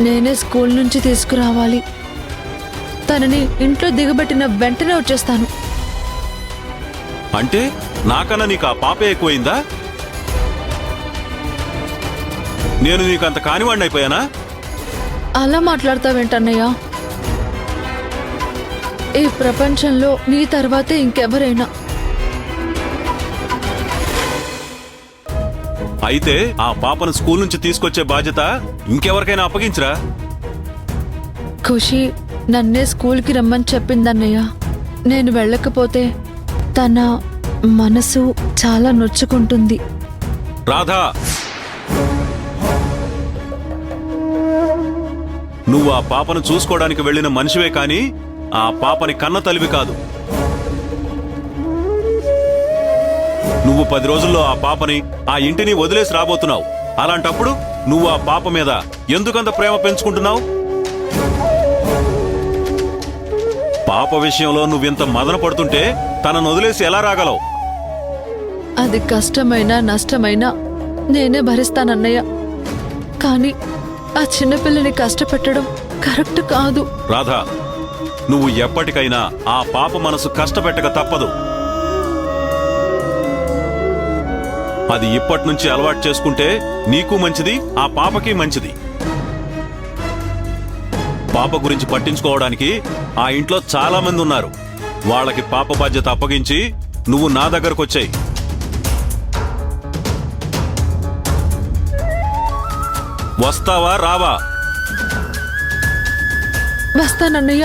నేనే స్కూల్ నుంచి తీసుకురావాలి. తనని ఇంట్లో దిగబెట్టిన వెంటనే వచ్చేస్తాను. అంటే నాకన్నా నీకు ఆ పాపే ఎక్కువైందా? నేను నీకంత కానివాడిని అయిపోయానా? అలా మాట్లాడతావేంటన్నయ్య? ఈ ప్రపంచంలో నీ తర్వాతే ఇంకెవరైనా. అయితే ఆ పాపను స్కూల్ నుంచి తీసుకొచ్చే బాధ్యత ఇంకెవరికైనా అప్పగించరా? ఖుషి నన్నే స్కూల్కి రమ్మని చెప్పిందన్నయ్య. నేను వెళ్ళకపోతే తన మనసు చాలా నొచ్చుకుంటుంది. రాధా, నువ్వు ఆ పాపను చూసుకోవడానికి వెళ్లిన మనిషివే కాని ఆ పాపని కన్న తల్లివి కాదు. నువ్వు 10 రోజుల్లో ఆ పాపని ఆ ఇంటిని వదిలేసి రాబోతున్నావు. అలాంటప్పుడు నువ్వు ఆ పాప మీద ఎందుకంత ప్రేమ పెంచుకుంటున్నావు? పాప విషయంలో నువ్వింత మదన పడుతుంటే తనను వదిలేసి ఎలా రాగలవు? అది కష్టమైనా నష్టమైనా నేనే భరిస్తానన్నయ్య. కానీ ఆ చిన్నపిల్లని కష్టపెట్టడం కరెక్ట్ కాదు. రాధా, నువ్వు ఎప్పటికైనా ఆ పాప మనసు కష్టపెట్టక తప్పదు. అది ఇప్పటి నుంచి అలవాటు చేసుకుంటే నీకు మంచిది, ఆ పాపకి మంచిది. పాప గురించి పట్టించుకోవడానికి ఆ ఇంట్లో చాలా మంది ఉన్నారు. వాళ్ళకి పాప బాధ్యత అప్పగించి నువ్వు నా దగ్గరకు వచ్చేయి. వస్తావా రావా? వస్తానన్నయ్య,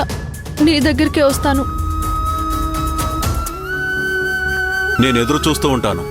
నీ దగ్గరికే వస్తాను. నేను ఎదురు చూస్తూ ఉంటాను.